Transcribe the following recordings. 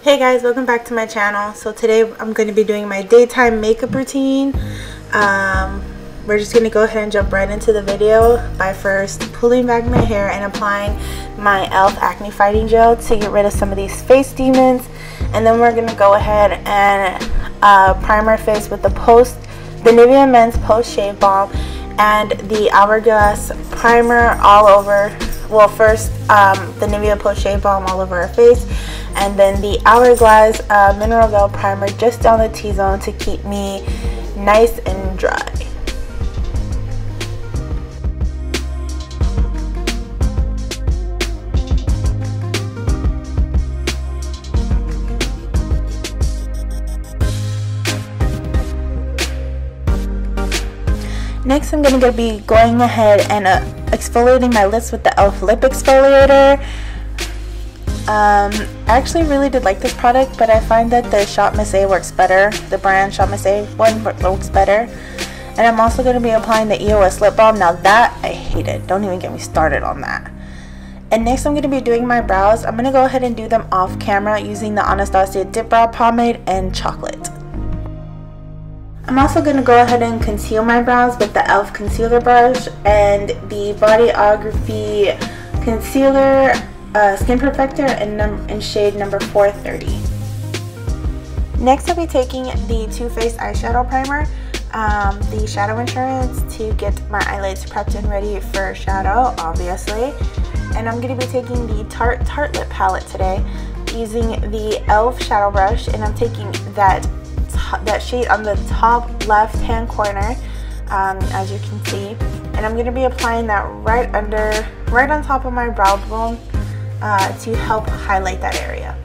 Hey guys, welcome back to my channel. So today I'm going to be doing my daytime makeup routine. We're just going to go ahead and jump right into the video by first pulling back my hair and applying my e.l.f. acne fighting gel to get rid of some of these face demons. And then we're going to go ahead and prime our face with the Nivea Men's Post Shave Balm and the Hourglass primer all over. Well, first the Nivea Post Shave Balm all over our face, and then the Hourglass Mineral Veil Primer just down the T-zone to keep me nice and dry. Next, I'm going to be going ahead and exfoliating my lips with the e.l.f. Lip Exfoliator. I actually really did like this product, but I find that the Shop Miss A works better. The brand Shop Miss A one works better. And I'm also going to be applying the EOS Lip Balm. Now that I hate it. Don't even get me started on that. And next I'm going to be doing my brows. I'm going to go ahead and do them off camera using the Anastasia Dip Brow Pomade and Chocolate. I'm also going to go ahead and conceal my brows with the e.l.f. Concealer Brush and the Bodyography Concealer Skin Perfector in shade number 430. Next, I'll be taking the Too Faced Eyeshadow Primer, the Shadow Insurance, to get my eyelids prepped and ready for shadow, obviously. And I'm going to be taking the Tarte Lip Palette today using the e.l.f. Shadow Brush, and I'm taking that shade on the top left hand corner, as you can see, and I'm going to be applying that right on top of my brow bone to help highlight that area.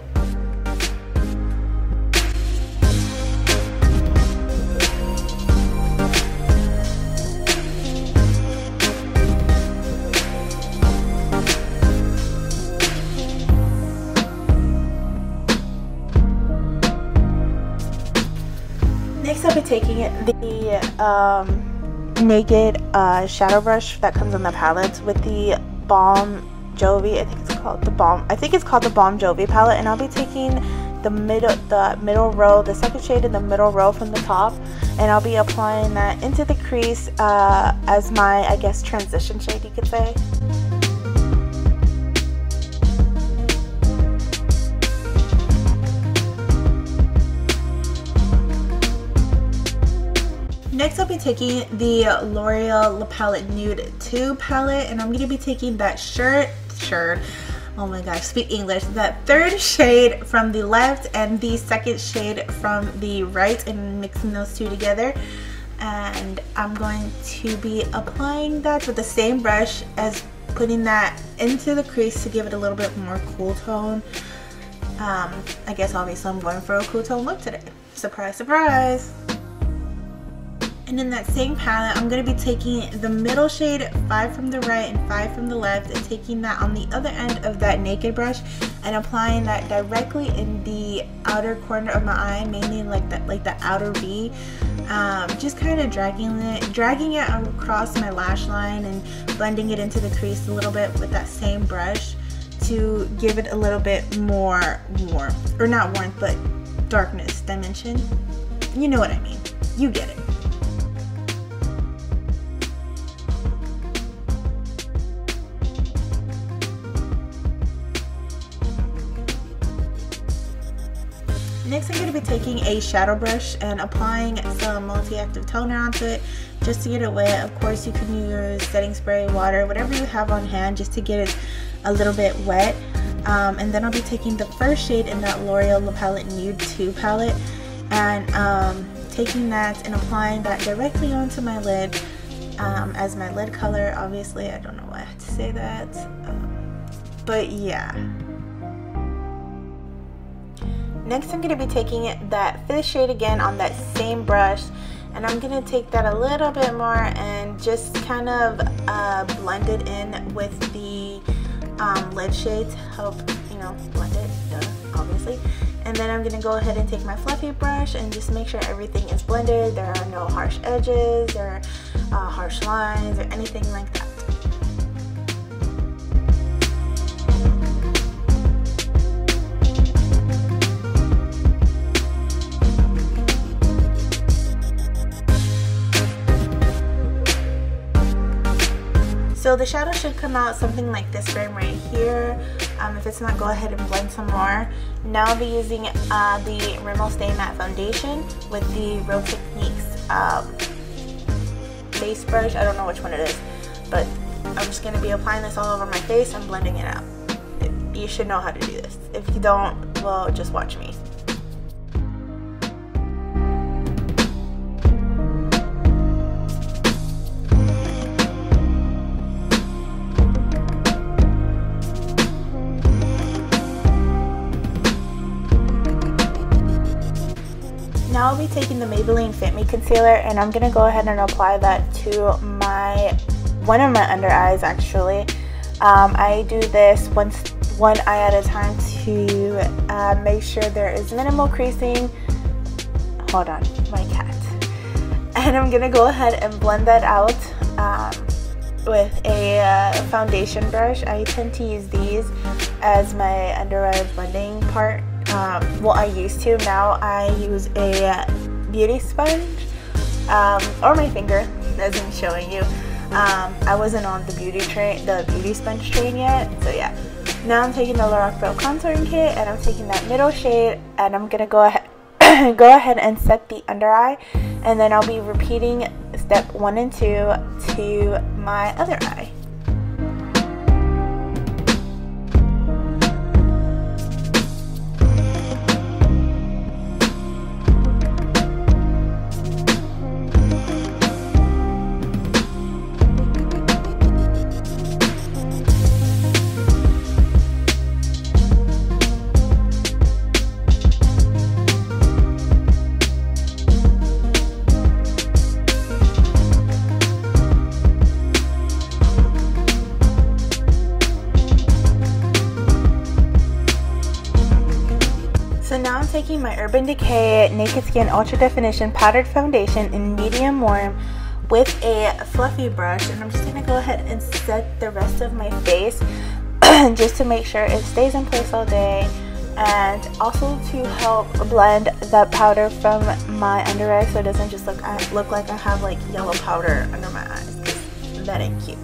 Next, I'll be taking the Naked shadow brush that comes on the palette with the Balm Jovi. I think it's called the Balm Jovi palette, and I'll be taking the middle row, the second shade in the middle row from the top, and I'll be applying that into the crease as my, I guess, transition shade, you could say. Next, I'll be taking the L'Oreal La Palette Nude 2 palette, and I'm going to be taking that oh my gosh, speak English, that third shade from the left and the second shade from the right, and mixing those two together. And I'm going to be applying that with the same brush as putting that into the crease to give it a little bit more cool tone. I guess obviously I'm going for a cool tone look today. Surprise, surprise! And in that same palette, I'm going to be taking the middle shade, 5 from the right and 5 from the left, and taking that on the other end of that Naked brush and applying that directly in the outer corner of my eye, mainly in like the outer V. Just kind of dragging it across my lash line and blending it into the crease a little bit with that same brush to give it a little bit more warmth, or not warmth, but darkness dimension. You know what I mean. You get it. Next, I'm going to be taking a shadow brush and applying some multi-active toner onto it just to get it wet. Of course, you can use setting spray, water, whatever you have on hand just to get it a little bit wet. And then I'll be taking the first shade in that L'Oreal La Palette Nude 2 palette and taking that and applying that directly onto my lid as my lid color. Obviously, I don't know why I had to say that, but yeah. Next, I'm going to be taking that fifth shade again on that same brush, and I'm going to take that a little bit more and just kind of blend it in with the lid shade to help, you know, blend it, obviously. And then I'm going to go ahead and take my fluffy brush and just make sure everything is blended. There are no harsh edges or harsh lines or anything like that. So the shadow should come out something like this frame right here. If it's not, go ahead and blend some more. Now I'll be using the Rimmel Stay Matte Foundation with the Real Techniques base brush. I don't know which one it is, but I'm just going to be applying this all over my face and blending it out. You should know how to do this. If you don't, well, just watch me. Now I'll be taking the Maybelline Fit Me concealer, and I'm gonna go ahead and apply that to one of my under eyes. Actually, I do this one eye at a time to make sure there is minimal creasing. Hold on, my cat. And I'm gonna go ahead and blend that out with a foundation brush. I tend to use these as my under eye blending part. Well, I used to. Now I use a beauty sponge or my finger, as I'm showing you. I wasn't on the beauty sponge train yet, so yeah. Now I'm taking the Lorac Pro contouring kit, and I'm taking that middle shade, and I'm gonna go ahead and set the under eye, and then I'll be repeating step 1 and 2 to my other eye. So now I'm taking my Urban Decay Naked Skin Ultra Definition Powdered Foundation in medium warm with a fluffy brush, and I'm just going to go ahead and set the rest of my face just to make sure it stays in place all day, and also to help blend that powder from my under eye so it doesn't just look like I have like yellow powder under my eyes, because that ain't cute.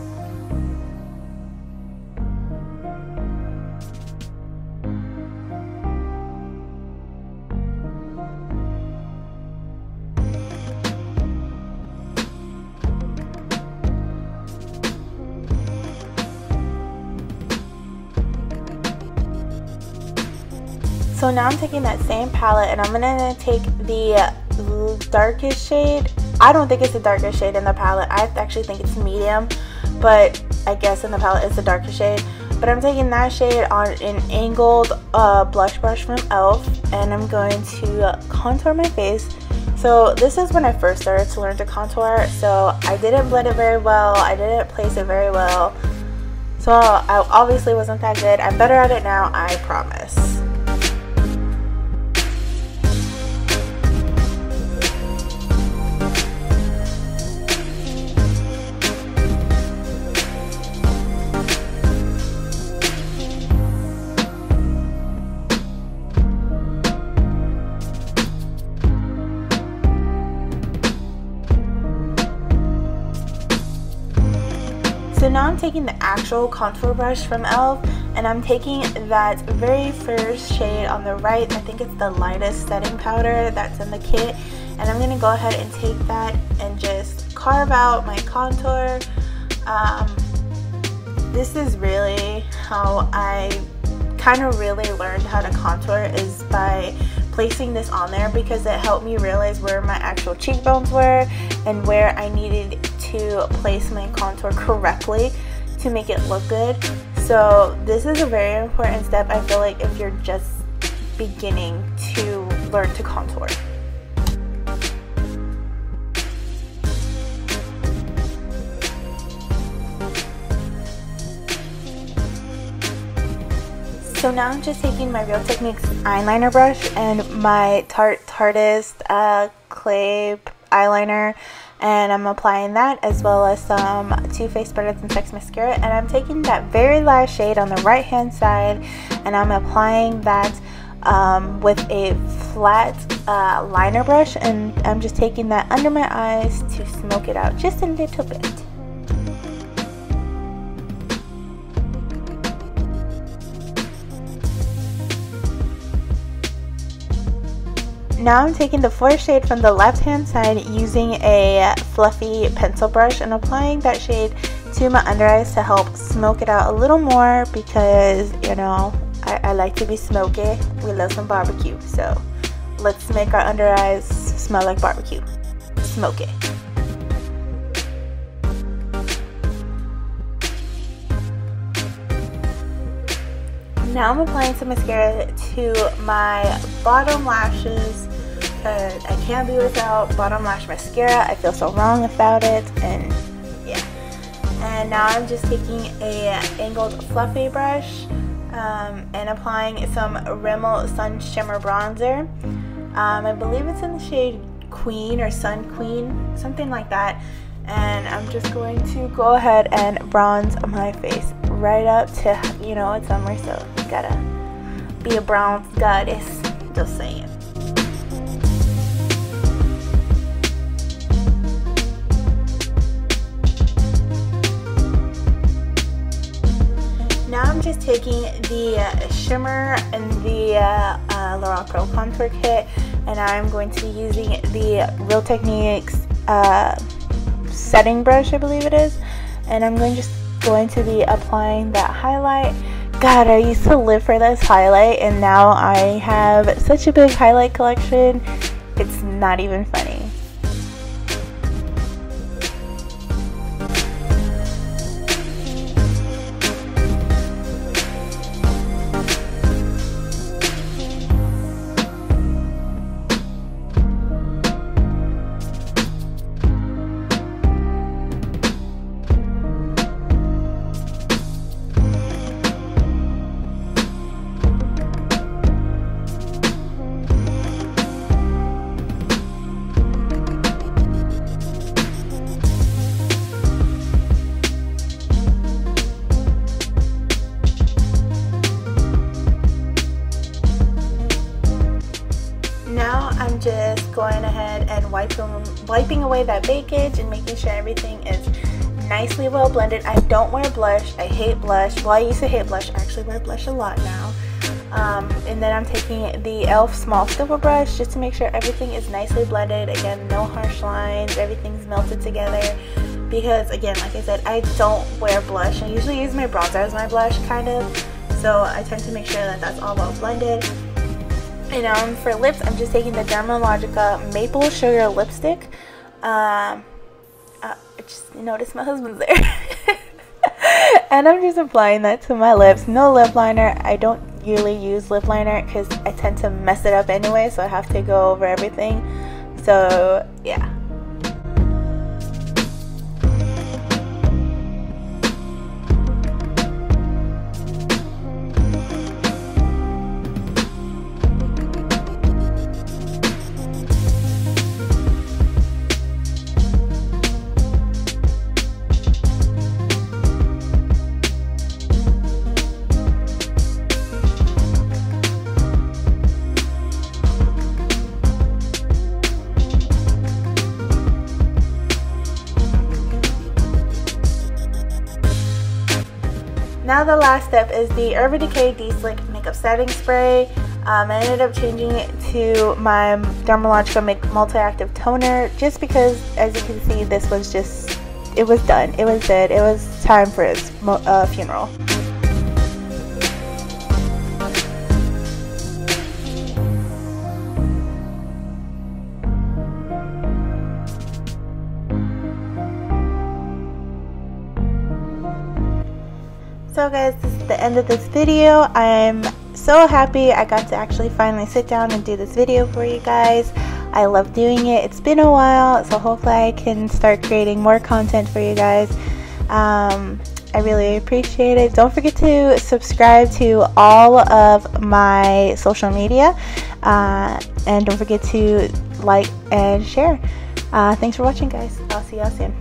So now I'm taking that same palette, and I'm going to take the darkest shade. I don't think it's the darkest shade in the palette. I actually think it's medium, but I guess in the palette it's the darkest shade. But I'm taking that shade on an angled blush brush from e.l.f. and I'm going to contour my face. So this is when I first started to learn to contour, so I didn't blend it very well. I didn't place it very well. So I obviously wasn't that good. I'm better at it now, I promise. So now I'm taking the actual contour brush from e.l.f. and I'm taking that very first shade on the right. I think it's the lightest setting powder that's in the kit. And I'm going to go ahead and take that and just carve out my contour. This is really how I kind of really learned how to contour, is by placing this on there, because it helped me realize where my actual cheekbones were and where I needed to place my contour correctly to make it look good. So this is a very important step, I feel like, if you're just beginning to learn to contour. So now I'm just taking my Real Techniques eyeliner brush and my Tarteist clay eyeliner, and I'm applying that, as well as some Too Faced Better Than Sex mascara, and I'm taking that very last shade on the right hand side and I'm applying that with a flat liner brush, and I'm just taking that under my eyes to smoke it out just a little bit. Now I'm taking the fourth shade from the left hand side using a fluffy pencil brush and applying that shade to my under eyes to help smoke it out a little more, because you know I like to be smoky. We love some barbecue, so let's make our under eyes smell like barbecue. Smoky. Now I'm applying some mascara to my bottom lashes, because I can't be without bottom lash mascara. I feel so wrong about it, and yeah. And now I'm just taking a angled fluffy brush and applying some Rimmel Sun Shimmer Bronzer. I believe it's in the shade Queen or Sun Queen, something like that. And I'm just going to go ahead and bronze my face right up to, you know, it's summer, so you gotta be a bronze goddess, just saying. Now I'm just taking the shimmer and the L'Oreal Pro Contour Kit, and I'm going to be using the Real Techniques setting brush, I believe it is, and I'm just going to be applying that highlight. God, I used to live for this highlight, and now I have such a big highlight collection, it's not even funny. Now I'm just going ahead and wiping away that bakage and making sure everything is nicely well blended. I don't wear blush. I hate blush. Well, I used to hate blush. I actually wear blush a lot now. And then I'm taking the e.l.f. small stipple brush just to make sure everything is nicely blended. Again, no harsh lines. Everything's melted together. Because again, like I said, I don't wear blush. I usually use my bronzer as my blush, kind of. So I tend to make sure that that's all well blended. And for lips, I'm just taking the Dermalogica Maple Sugar Lipstick. I just noticed my husband's there. And I'm just applying that to my lips. No lip liner. I don't usually use lip liner because I tend to mess it up anyway, so I have to go over everything. So, yeah. Now the last step is the Urban Decay De-Slick Makeup Setting Spray. I ended up changing it to my Dermalogica Multi-Active Toner just because, as you can see, this was just, it was done. It was dead. It was time for its funeral. So guys, this is the end of this video. I'm so happy I got to actually finally sit down and do this video for you guys. I love doing it. It's been a while, so hopefully I can start creating more content for you guys. I really appreciate it. Don't forget to subscribe to all of my social media, and don't forget to like and share. Thanks for watching, guys. I'll see y'all soon.